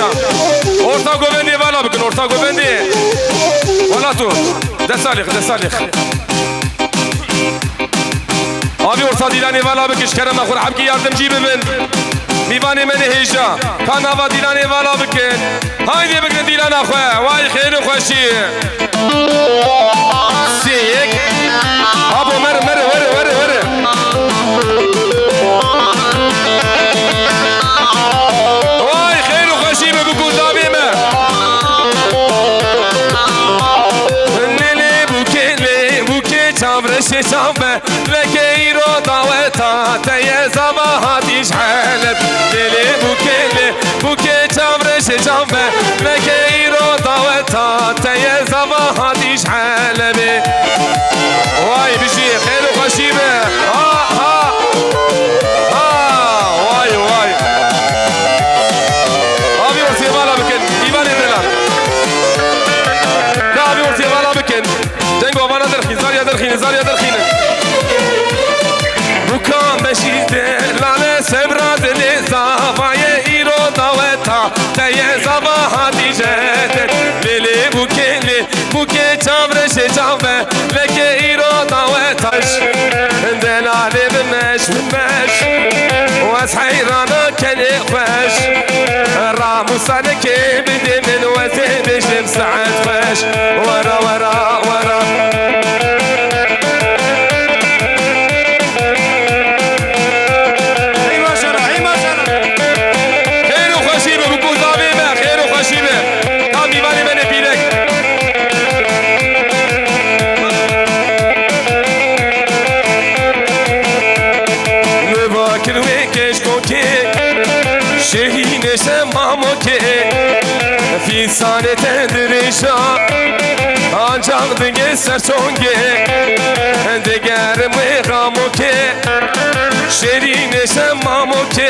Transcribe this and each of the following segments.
هيجا أورتا قوبندي بالا بكن أورتا قوبندي ولا تو ده صالح أبي أورتا ديلاني بالا بكش كرم أخور حبكي ياردم جيب من میوانی من هیجا کاناوا دیلانی والا بکن هایدی بکن دیلان اخوه وای خیر خوشی سیک ابو مر وای خیر خوشی بگو دابی ما لی بوکه چامرش چامه لکه ایرو داوتا تیه زباهاتیش حلب لی بوکه چامرش چامه لکه ایرو داوتا تیه زباهاتیش حلب وای بشی خیر و خوشیبه ها وای آبی ورسی بالا بکن ایوانی دلان لا آبی ورسی بالا بکن جنگو آوانا درخین زاریا درخین بکان بشیده لانه سبرا دلی زفای ایرو داوتا تیه زباهاتی جهده لیلی بوکه چامرش چامه لکه ایرو داوتاش دلالی بمش واس حیرانا کلی خوش راموسانه که بدی من وزی بشم سعد خوش ورا شهینش مامو که فیسانه تندرشا آنجاق دیگه سرچونگه دیگر مقامو که شهینش مامو که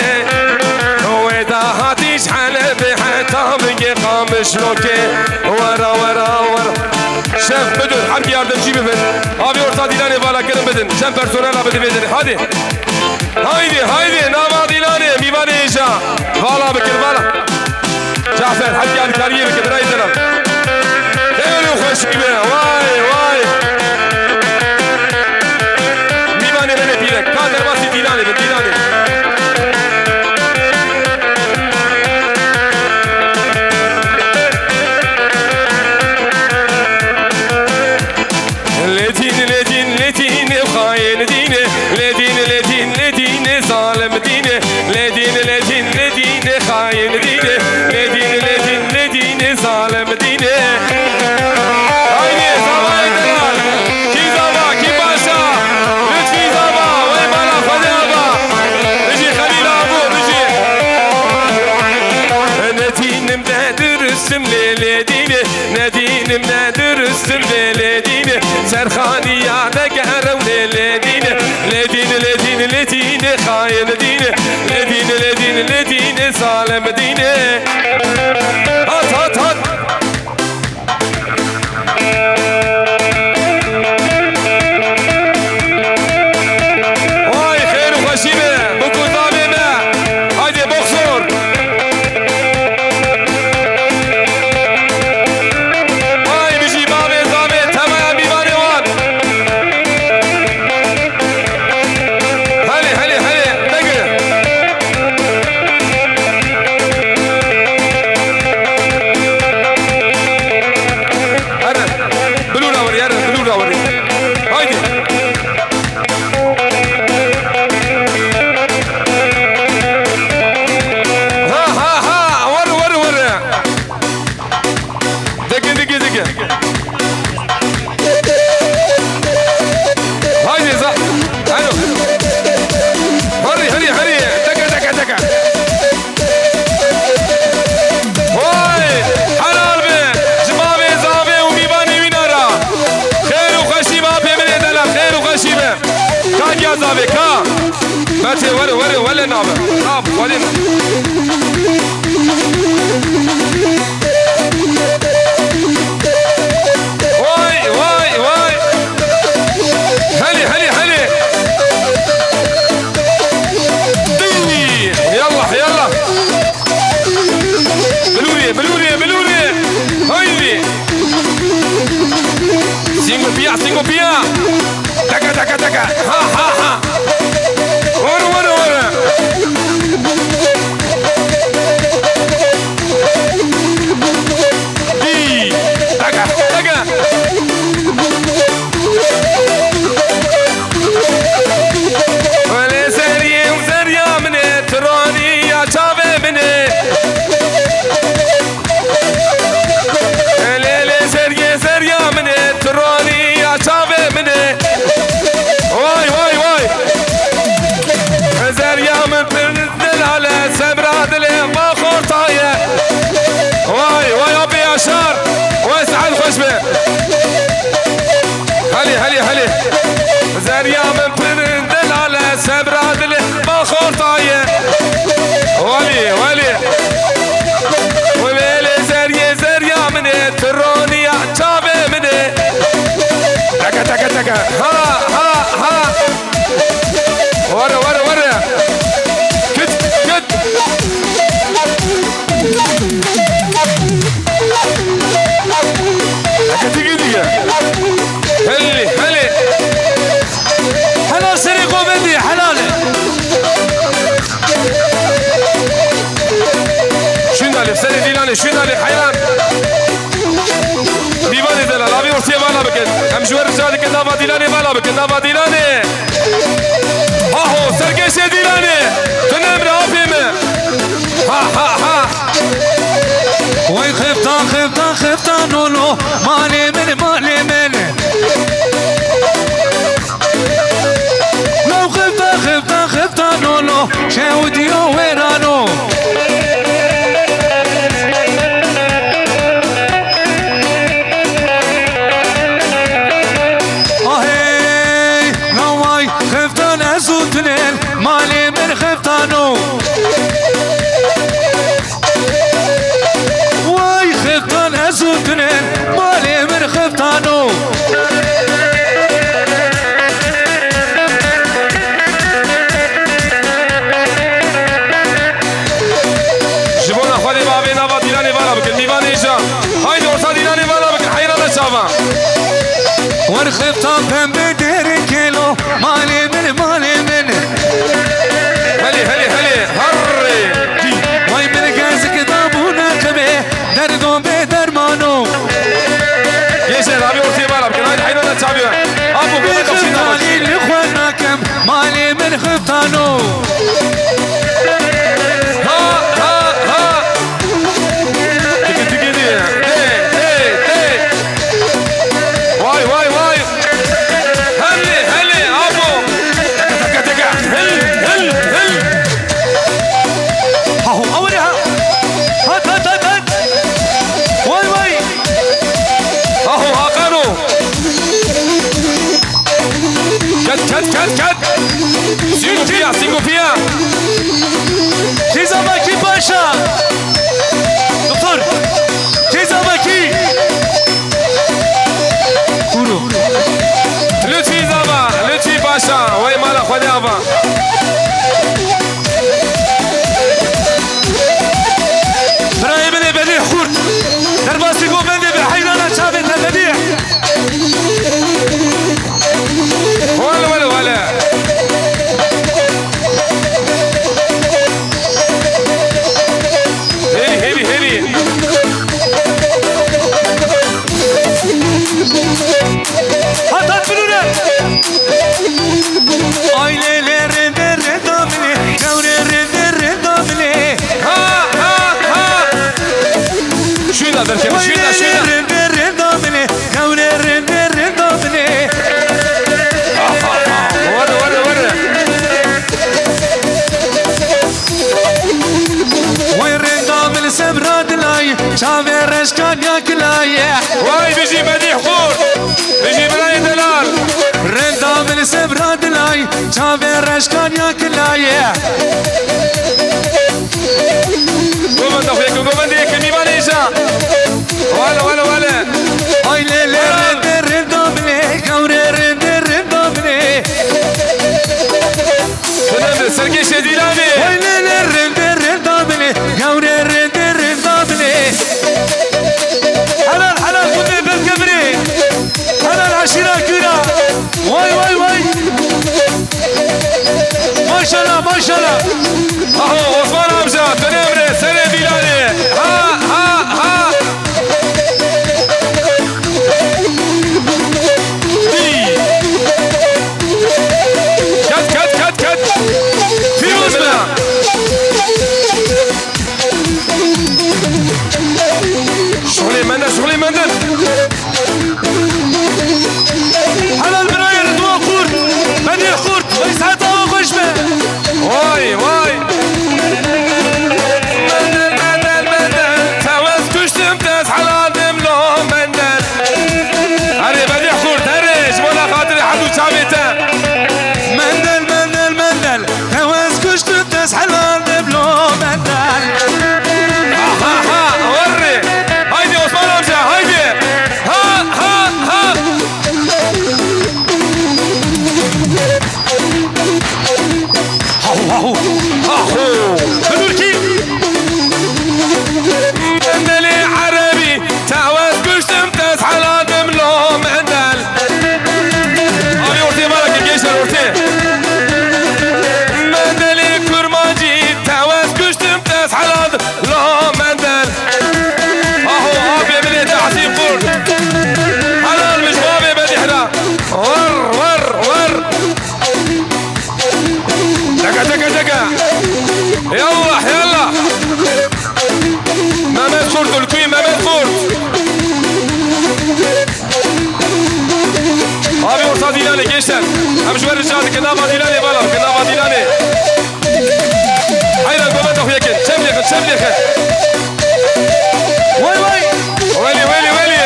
ویدا هاتیش حلبه حتا بگه قامش رو که ورا شف بدون حمد yardımcı ببین آبی orta dilane بالا کرم بدن شف پرسونل بده بدن هادی هایدی ناما دیلانه میوانه ایشا والا بکر والا جعفر حد یاد کاریه بکر برای دلم خیلی خوشی به وای میوانه منه پیرک کادر باسی دیلانه به دیلانه لدين خاين دينه لدين ظالم دينه لدين خاين دينه لدين ظالم دينه هايدي زواي دلال كي زوا كي باشا لطفي زوا وي مالا فدابا بجي خليل ابو بجي ندين مدادر السم لدينه ندين مدادر السم لدينه سرخاني يا نقهر ولدينه لدين خاين دينه لدين ظالم دينه هات واي خير وخشيبه بكو ظالمه هايدي بوكسور واي بيجي بابي ظابط تمام بيباني وان هلي دقه سينكوبيا تكا تكا تكا ها ها ها ورا ورا ورا دي تكا تكا ولا زريا وزريا من تراني يا شابه مني ليلي زريا زريا من تراني يا شابه مني واي واي واي زريا من تنزل على سمرات ما خورطايا واي واي ابي اشار واسعد خشبه هلي هلي هلي زريا من تنزل على سمرات ما خورطايا ولي ولي وبيلي زريا زريا من تروني يا شابه مني تكا تكا تكا ها ها ها ورا ورا ورا كت كت تكا تيجي دي هلي هلي حلال سريق وبدي حلال شنو اللي بسالي ديلاني شنو اللي حيران ديواني دلال ابي ورتي بالا بكن ام جوار رجال كن دافا ديلاني بالا بكن دافا ديلاني ها هو سرقش ديلاني تنام رافيمه ها ها ها وي خفتان خفتان خفتان نونو مالي من مالي من لو خفتان خفتان خفتان نونو شاوديو ويرانو اهي لو واي خفتان ازوتنين مالي من خفتانو واي خفتان ازوتنين مالي من خفتانو جبونا خالي بابي نافا ديلاني بالا بكن ديواني جا هايدي ورتا ديلاني بالا بكن حيران شافا ورخفتان پنبه دیر کیلو مالی من هلي هلي هلي هري وای من گز کتابو نکبه دردو به درمانو يجي ابي ورتي بالا بكن هايدي حيران شافا ابو بيت خفتانی لخوان نکم مالی من خفتانو ها ها ها تيجي تيجي دي واي واي واي هلي هلي ابو تكا تكا تكا هل هل هل هاهو اولها هات هات هات هات واي واي اهو هاقانو كت كت كت كت سينو فيها سينو فيها جيزاباكي باشا دكتور جيزاباكي قولوا لطفي زابا لطفي باشا وي مالا خودي ابا براي بني بديع خورد درباسي قو بني بحيرانا شابت بديع ولا ولا ولا هلي هلي هلي هات هات بنونا ailelerin redamini kavrerin redamini ها ها ها شو ده دركب شو ده شو ده ailelerin redamini kavrerin redamini ورا ورا ورا وين redamini sebrad lay çavereş kanyak lay واي بيجي بديع خور بيجي بلاي دلال redamini sebrad lay çavereş kanyak lay قومن اخوياك قومن ديك ميبان ايجا ولا ولا ولا ailelerin redamini kavrerin redamini تنام سرقي شديلاني ailelerin redamini kavrerin redamini حلال حلال خذي بالكبري حلال عشيرة كنا خورد الكوي ممن خورد Abi orta dilane gençler. Hem şu vereceğiz ki naba dilane balam ki naba dilane. Hayran gobat of yakin. Çemlekin. Vay vay. Veli.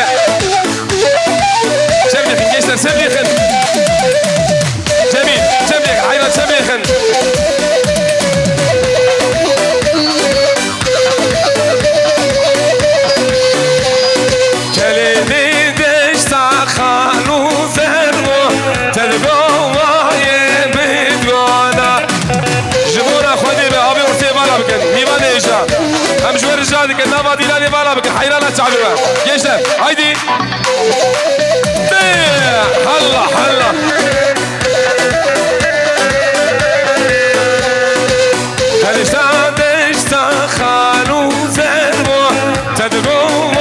Çemlekin gençler çemlekin. Cemil çemlekin. Hayran çemlekin. Kelini deşta khanu zermo telgova yemit gona جبونا خودي بأبي ورتي بالا بكن ميمان إيجا هم جوار الجاد كن نابا ديلاني بالا بكن حيرانا تعبوا جيشنا هايدي هلا دشتا خانو زرمو تدقوا